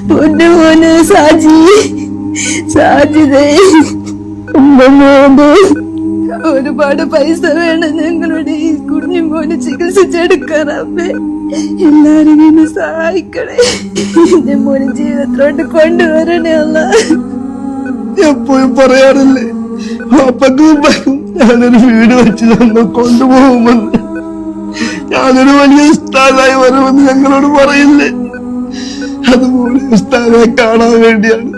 പൊന്നു മോന് സാജിദേ ഒരുപാട് പൈസ വേണം ഞങ്ങളുടെ ഈ കുഞ്ഞു മോനെ ചികിത്സിച്ചെടുക്കാറമ്മേ. എല്ലാരും എന്നെ സഹായിക്കണേ. എന്റെ മോനെ ജീവിതത്തിലോട്ട് കൊണ്ടുവരണേ അല്ല. എപ്പോഴും പറയാറില്ലേ പാപ്പക്കും ഞാനൊരു വീട് വെച്ച് ഞങ്ങൾ കൊണ്ടുപോകുമെന്ന്. ഞാനൊരു വലിയ ഉസ്താദായി വരുമെന്ന് ഞങ്ങളോട് പറയില്ലേ? അതുപോലെ ഉസ്താദിനെ കാണാൻ വേണ്ടിയാണ്.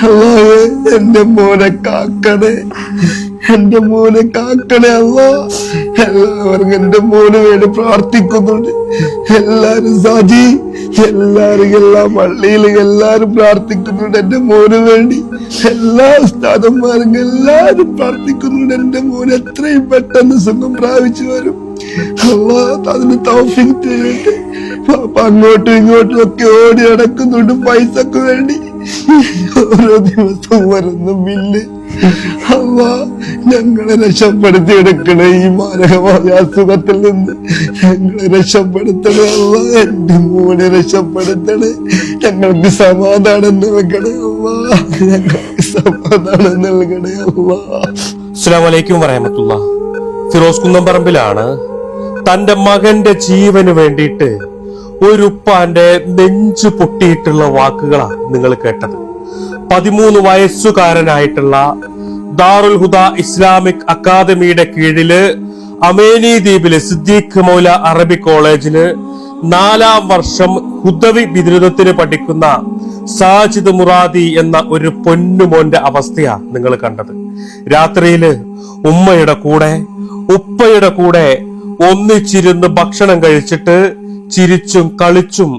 അല്ലാഹുവേ എന്റെ മോനെ കാക്കണേ, എന്റെ മോനെ കാക്കണേ അല്ലാ. എല്ലാവരും എന്റെ മോന് വേണ്ടി പ്രാർത്ഥിക്കുന്നുണ്ട്. എല്ലാരും സാജി, എല്ലാരും എല്ലാ പള്ളിയിലും എല്ലാരും പ്രാർത്ഥിക്കുന്നുണ്ട് എന്റെ മോന് വേണ്ടി. എല്ലാ ഉസ്താദന്മാരും എല്ലാരും പ്രാർത്ഥിക്കുന്നുണ്ട് എന്റെ മോന് എത്രയും പെട്ടെന്ന് സുഖം പ്രാപിച്ചു വരും. അല്ലാഹ് അതിന് തൗഫീഖ് ചെയ്യട്ടെ. പാപ്പ അങ്ങോട്ടും ഇങ്ങോട്ടും ഒക്കെ ഓടി നടക്കുന്നുണ്ട് പൈസക്ക് വേണ്ടി. ഓരോ ദിവസവും വരുന്ന ബില്ല്. അല്ലാഹ് ഞങ്ങളെ രക്ഷപ്പെടുത്തി എടുക്കണേ. ഈ മാരകമായ അസുഖത്തിൽ നിന്ന് ഞങ്ങളെ രക്ഷപ്പെടുത്തണേ അല്ലാഹ്. എന്റെ മോനെ രക്ഷപ്പെടുത്തണേ. ഞങ്ങൾക്ക് സമാധാനം നൽകണേ അല്ലാഹ്. ഞങ്ങൾക്ക് സമാധാനം നൽകണേ അല്ലാഹ്. അസ്സലാമു അലൈക്കും വറഹ്മത്തുള്ളാഹി. ഫിറോസ് കുന്നംപറമ്പിലാണ് തന്റെ മകന്റെ ജീവന് വേണ്ടിയിട്ട് ഒരു ഉപ്പാന്റെ നെഞ്ചു പൊട്ടിയിട്ടുള്ള വാക്കുകളാണ് നിങ്ങൾ കേട്ടത്. 13 വയസ്സുകാരനായിട്ടുള്ള ദാറുൽ ഹുദ ഇസ്ലാമിക് അക്കാദമിയുടെ കീഴില് അമേനി ദ്വീപില് സിദ്ദീഖ് മൗല അറബിക് കോളേജില് 4ാം വർഷം ഹുദവി ബിരുദത്തിന് പഠിക്കുന്ന സാജിദ് മുറാദി എന്ന ഒരു പൊന്നുമോന്റെ അവസ്ഥയാ നിങ്ങൾ കണ്ടത്. രാത്രിയില് ഉമ്മയുടെ കൂടെ ഉപ്പയുടെ കൂടെ ഒന്നിച്ചിരുന്ന് ഭക്ഷണം കഴിച്ചിട്ട് ചിരിച്ചും കളിച്ചും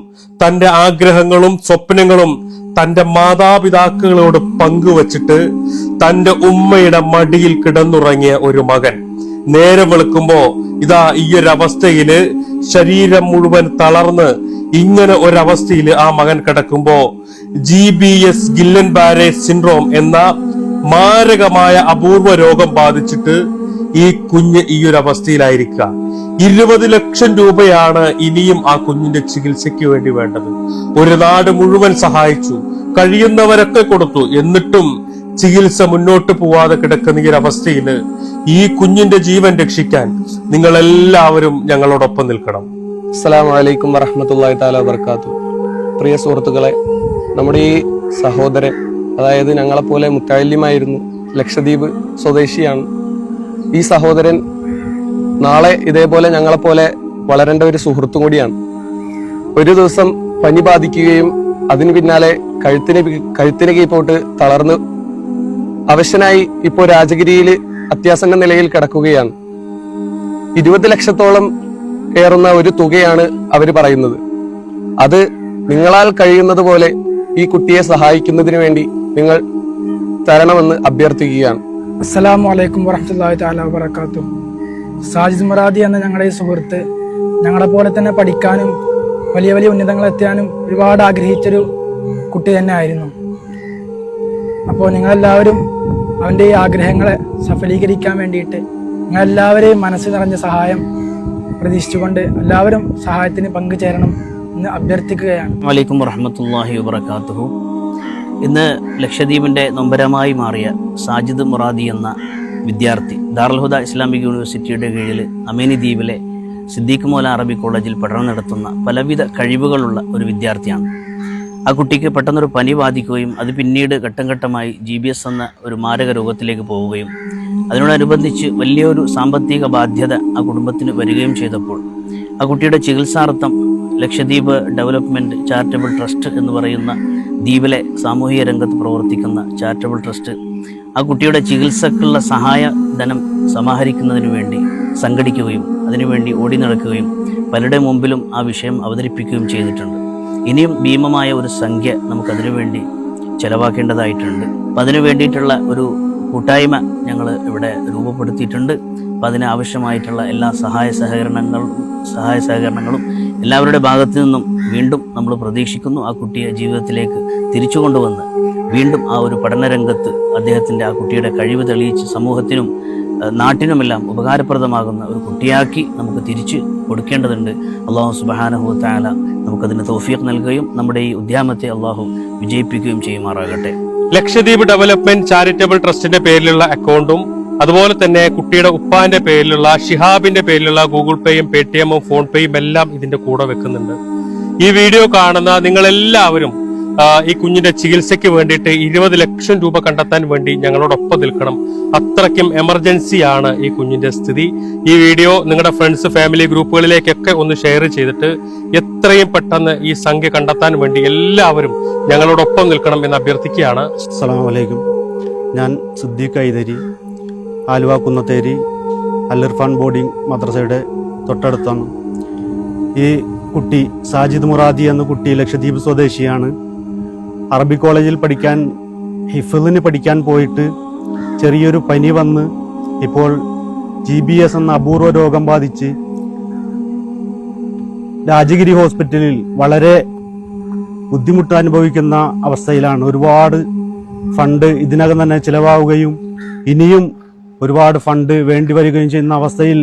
തന്റെ ആഗ്രഹങ്ങളും സ്വപ്നങ്ങളും തന്റെ മാതാപിതാക്കളോട് പങ്കുവച്ചിട്ട് തന്റെ ഉമ്മയുടെ മടിയിൽ കിടന്നുറങ്ങിയ ഒരു മകൻ നേരെ വെളുക്കുമ്പോ ഇതാ ഈ ഒരു അവസ്ഥയില് ശരീരം മുഴുവൻ തളർന്ന് ഇങ്ങനെ ഒരവസ്ഥയിൽ ആ മകൻ കിടക്കുമ്പോ GBS ഗില്ലൻ ബാരെ സിൻഡ്രോം എന്ന മാരകമായ അപൂർവ രോഗം ബാധിച്ചിട്ട് ഈ കുഞ്ഞ് ഈ ഒരു അവസ്ഥയിലായിരിക്കുക. 20 ലക്ഷം രൂപയാണ് ഇനിയും ആ കുഞ്ഞിന്റെ ചികിത്സയ്ക്ക് വേണ്ടി വേണ്ടത്. ഒരു നാട് മുഴുവൻ സഹായിച്ചു, കഴിയുന്നവരൊക്കെ കൊടുത്തു. എന്നിട്ടും ചികിത്സ മുന്നോട്ട് പോവാതെ കിടക്കുന്ന ഈ ഒരു അവസ്ഥയിൽ ഈ കുഞ്ഞിന്റെ ജീവൻ രക്ഷിക്കാൻ നിങ്ങൾ എല്ലാവരും ഞങ്ങളോടൊപ്പം നിൽക്കണം. അസ്സലാമു അലൈക്കും വറഹ്മത്തുള്ളാഹി തആല വബറകാതുഹു. പ്രിയ സുഹൃത്തുക്കളെ, നമ്മുടെ ഈ സഹോദരൻ, അതായത് ഞങ്ങളെപ്പോലെ മുത്തഅല്ലിമായിരുന്നു, ലക്ഷദ്വീപ് സ്വദേശിയാണ്. ഈ സഹോദരൻ നാളെ ഇതേപോലെ ഞങ്ങളെപ്പോലെ വളരേണ്ട ഒരു സുഹൃത്തും കൂടിയാണ്. ഒരു ദിവസം പനി ബാധിക്കുകയും അതിനു പിന്നാലെ കഴുത്തിന് കീപ്പോട്ട് തളർന്ന് അവശനായി ഇപ്പോൾ രാജഗിരിയിൽ അത്യാസന്ന നിലയിൽ കിടക്കുകയാണ്. 20 ലക്ഷത്തോളം ഏറുന്ന ഒരു തുകയാണ് അവർ പറയുന്നത്. അത് നിങ്ങളാൽ കഴിയുന്നത് പോലെ ഈ കുട്ടിയെ സഹായിക്കുന്നതിന് വേണ്ടി നിങ്ങൾ തരണമെന്ന് അഭ്യർത്ഥിക്കുകയാണ്. അസ്സലാമു അലൈക്കും വറഹ്മത്തുള്ളാഹി തആല വബറകാതുഹു. സാജിദ് മുറാദി എന്ന ഞങ്ങളുടെ ഈ സുഹൃത്ത് ഞങ്ങളെ പോലെ തന്നെ പഠിക്കാനും വലിയ വലിയ ഉന്നതങ്ങളെത്താനും ഒരുപാട് ആഗ്രഹിച്ചൊരു കുട്ടി തന്നെ ആയിരുന്നു. അപ്പോൾ നിങ്ങളെല്ലാവരും അവൻ്റെ ഈ ആഗ്രഹങ്ങളെ സഫലീകരിക്കാൻ വേണ്ടിയിട്ട് നിങ്ങളെല്ലാവരെയും മനസ്സ് നിറഞ്ഞ സഹായം പ്രതീക്ഷിച്ചുകൊണ്ട് എല്ലാവരും സഹായത്തിന് പങ്കുചേരണം എന്ന് അഭ്യർത്ഥിക്കുകയാണ്. വലൈക്കും വറഹ്മത്തുള്ളാഹി വബറകാതുഹു. ഇന്ന് ലക്ഷദ്വീപിൻ്റെ നൊമ്പരമായി മാറിയ സാജിദ് മുറാദി എന്ന വിദ്യാർത്ഥി ദാറുൽ ഹുദ ഇസ്ലാമിക് യൂണിവേഴ്സിറ്റിയുടെ കീഴിൽ അമേനി ദ്വീപിലെ സിദ്ദീഖ് മൗല അറബിക് കോളേജിൽ പഠനം നടത്തുന്ന പലവിധ കഴിവുകളുള്ള ഒരു വിദ്യാർത്ഥിയാണ്. ആ കുട്ടിക്ക് പെട്ടെന്നൊരു പനി ബാധിക്കുകയും അത് പിന്നീട് ഘട്ടം ഘട്ടമായി GBS എന്ന ഒരു മാരക രോഗത്തിലേക്ക് പോവുകയും അതിനോടനുബന്ധിച്ച് വലിയൊരു സാമ്പത്തിക ബാധ്യത ആ കുടുംബത്തിന് വരികയും ചെയ്തപ്പോൾ ആ കുട്ടിയുടെ ചികിത്സാർത്ഥം ലക്ഷദ്വീപ് ഡെവലപ്മെൻറ്റ് ചാരിറ്റബിൾ ട്രസ്റ്റ് എന്ന് പറയുന്ന ദ്വീപിലെ സാമൂഹിക രംഗത്ത് പ്രവർത്തിക്കുന്ന ചാരിറ്റബിൾ ട്രസ്റ്റ് ആ കുട്ടിയുടെ ചികിത്സക്കുള്ള സഹായ ധനം സമാഹരിക്കുന്നതിന് വേണ്ടി സംഘടിക്കുകയും അതിനുവേണ്ടി ഓടി നടക്കുകയും പലരുടെ മുമ്പിലും ആ വിഷയം അവതരിപ്പിക്കുകയും ചെയ്തിട്ടുണ്ട്. ഇനിയും ഭീമമായ ഒരു സംഖ്യ നമുക്കതിനു വേണ്ടി ചെലവാക്കേണ്ടതായിട്ടുണ്ട്. അപ്പം അതിനു വേണ്ടിയിട്ടുള്ള ഒരു കൂട്ടായ്മ ഞങ്ങൾ ഇവിടെ രൂപപ്പെടുത്തിയിട്ടുണ്ട്. അപ്പം അതിനാവശ്യമായിട്ടുള്ള എല്ലാ സഹായ സഹകരണങ്ങളും എല്ലാവരുടെ ഭാഗത്തു നിന്നും വീണ്ടും നമ്മൾ പ്രതീക്ഷിക്കുന്നു. ആ കുട്ടിയെ ജീവിതത്തിലേക്ക് തിരിച്ചു കൊണ്ടുവന്ന് വീണ്ടും ആ ഒരു പഠനരംഗത്ത് അദ്ദേഹത്തിൻ്റെ ആ കുട്ടിയുടെ കഴിവ് തെളിയിച്ച് സമൂഹത്തിനും നാട്ടിനുമെല്ലാം ഉപകാരപ്രദമാകുന്ന ഒരു കുട്ടിയാക്കി നമുക്ക് തിരിച്ച് കൊടുക്കേണ്ടതുണ്ട്. അള്ളാഹു സുബ്ഹാനഹു വ തആല നമുക്കതിന് തൗഫീഖ് നൽകുകയും നമ്മുടെ ഈ ഉദ്യമത്തെ അള്ളാഹു വിജയിപ്പിക്കുകയും ചെയ്യുമാറാകട്ടെ. ലക്ഷദ്വീപ് ഡെവലപ്മെന്റ് ചാരിറ്റബിൾ ട്രസ്റ്റിന്റെ പേരിലുള്ള അക്കൗണ്ടും അതുപോലെ തന്നെ കുട്ടിയുടെ ഉപ്പാന്റെ പേരിലുള്ള ഷിഹാബിന്റെ പേരിലുള്ള ഗൂഗിൾ പേയും പേടിഎമ്മും ഫോൺ പേയും എല്ലാം ഇതിന്റെ കൂടെ വെക്കുന്നുണ്ട്. ഈ വീഡിയോ കാണുന്ന നിങ്ങളെല്ലാവരും ഈ കുഞ്ഞിന്റെ ചികിത്സയ്ക്ക് വേണ്ടിയിട്ട് 20 ലക്ഷം രൂപ കണ്ടെത്താൻ വേണ്ടി ഞങ്ങളോടൊപ്പം നിൽക്കണം. അത്രയ്ക്കും എമർജൻസിയാണ് ഈ കുഞ്ഞിന്റെ സ്ഥിതി. ഈ വീഡിയോ നിങ്ങളുടെ ഫ്രണ്ട്സ്, ഫാമിലി ഗ്രൂപ്പുകളിലേക്കൊക്കെ ഒന്ന് ഷെയർ ചെയ്തിട്ട് എത്രയും പെട്ടെന്ന് ഈ സംഖ്യ കണ്ടെത്താൻ വേണ്ടി എല്ലാവരും ഞങ്ങളോടൊപ്പം നിൽക്കണം എന്ന് അഭ്യർത്ഥിക്കുകയാണ്. അസ്സലാമു അലൈക്കും. ഞാൻ സിദ്ദീഖ് ഐതരി, ആലുവ കുന്നത്തേരി അൽ-ഇർഫാൻ ബോർഡിംഗ് മദ്രസയുടെ തൊട്ടടുത്താണ്. ഈ കുട്ടി സാജിദ് മുറാദി എന്ന കുട്ടി ലക്ഷദ്വീപ് സ്വദേശിയാണ്. അറബി കോളേജിൽ പഠിക്കാൻ, ഹിഫ്ളിന് പഠിക്കാൻ പോയിട്ട് ചെറിയൊരു പനി വന്ന് ഇപ്പോൾ GBS എന്ന അപൂർവ രോഗം ബാധിച്ച് രാജഗിരി ഹോസ്പിറ്റലിൽ വളരെ ബുദ്ധിമുട്ട് അനുഭവിക്കുന്ന അവസ്ഥയിലാണ്. ഒരുപാട് ഫണ്ട് ഇതിനകം തന്നെ ചിലവാവുകയും ഇനിയും ഒരുപാട് ഫണ്ട് വേണ്ടി വരികയും ചെയ്യുന്ന അവസ്ഥയിൽ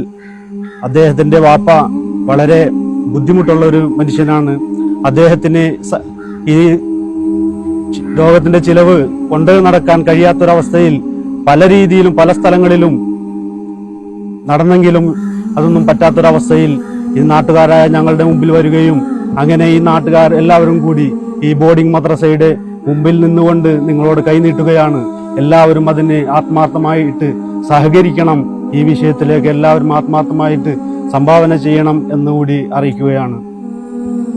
അദ്ദേഹത്തിന്റെ വാപ്പ വളരെ ബുദ്ധിമുട്ടുള്ള ഒരു മനുഷ്യനാണ്. അദ്ദേഹത്തിന് ഈ രോഗത്തിന്റെ ചിലവ് കൊണ്ട് നടക്കാൻ കഴിയാത്തൊരവസ്ഥയിൽ പല രീതിയിലും പല സ്ഥലങ്ങളിലും നടന്നെങ്കിലും അതൊന്നും പറ്റാത്തൊരവസ്ഥയിൽ ഈ നാട്ടുകാരായ ഞങ്ങളുടെ മുമ്പിൽ വരികയും അങ്ങനെ ഈ നാട്ടുകാർ എല്ലാവരും കൂടി ഈ ബോർഡിംഗ് മദ്രസയുടെ മുമ്പിൽ നിന്നുകൊണ്ട് നിങ്ങളോട് കൈനീട്ടുകയാണ്. എല്ലാവരും അതിന് ആത്മാർത്ഥമായിട്ട് സഹകരിക്കണം. ഈ വിഷയത്തിലേക്ക് എല്ലാവരും ആത്മാർത്ഥമായിട്ട് സംഭാവന ചെയ്യണം എന്നുകൂടി അറിയിക്കുകയാണ്.